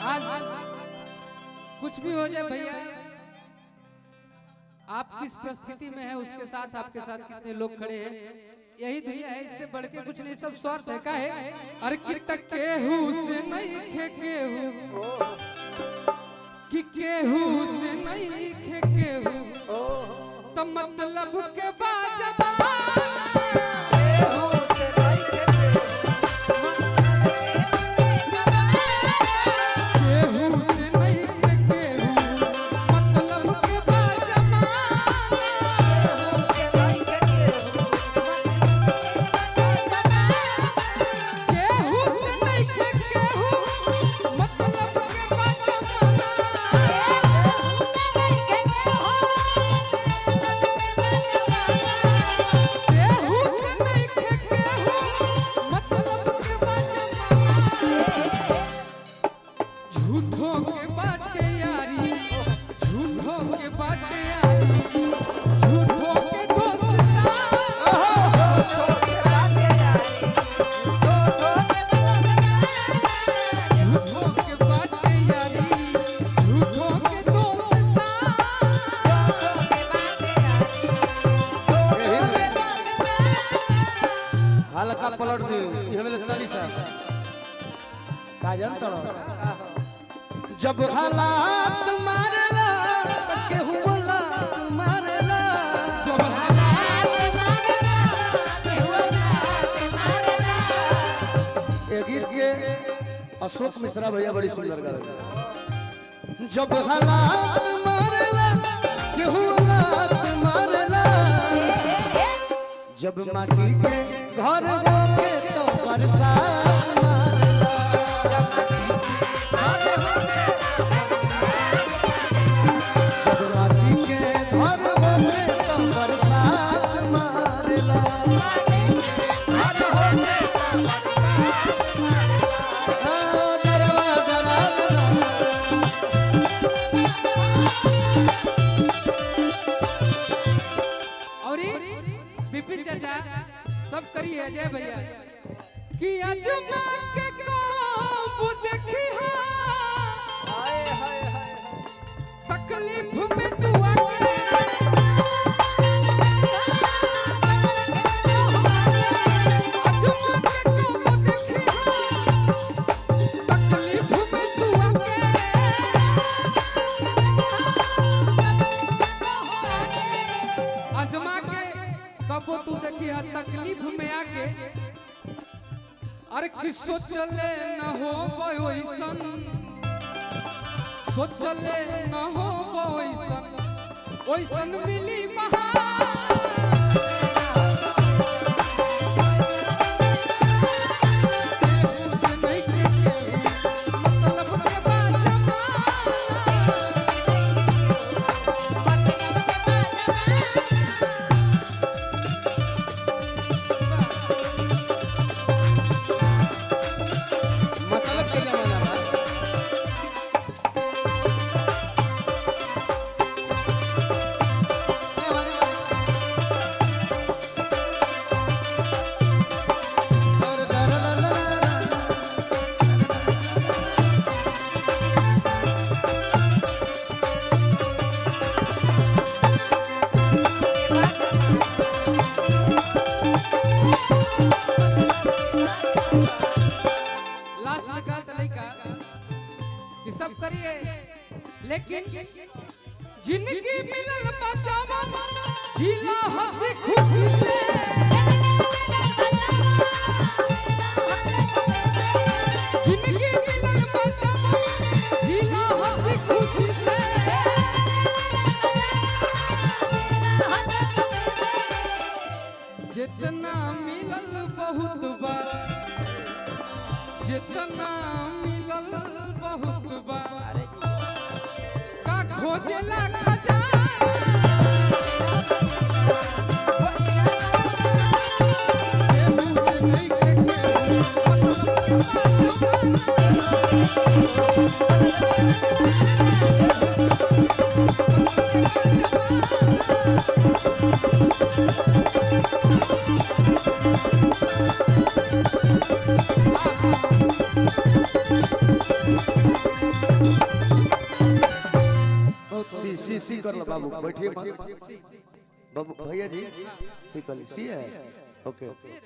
आज कुछ भी हो जाए भैया, आप किस परिस्थिति में है उसके साथ आपके साथ कितने लोग खड़े हैं, यही दुनिया है। इससे बढ़ के कुछ नहीं, सब स्वार्थ है। का है अरे कि केहू से नहीं खे केहू, कि केहू से नहीं खे केहू, तो मतलब के बाजबा हल्का पलट दे तनी सा का जानता जब हालात मारेला केहू बोला मारेला, जब हालात मारेला केहू मारेला। ये गीत के अशोक मिश्रा भैया बड़ी सुंदर गा रहे। जब हालात मारेला केहू मारेला, जब माटी के घर होके तो बरसात मारेला, जब माटी के घर होके तो बरसात मारेला, और विपिन चाचा सब करिए अजय भैया कि अजमा के को देखी तकलीफ में तू आके अजमा के को देखी तकलीफ में तू आके अजमा के कबो तू देखी तकलीफ में आके। अरे कि सोचले न हो वैसन, सोचले न हो वैसन, वैसन मिली सब करिए, लेकिन जिंदगी मिलल बचावा जिला हंसी खुशी से, जिंदगी मिलल बचावा जिला हंसी खुशी से, जितना मिलल बहुत बार, जितना मिलल बहुत बार का खोजेला खजाना, केहू से नहीं के केहू सी कर लो बाबू बैठिए बाबू भैया जी सी कर सी है ओके फिर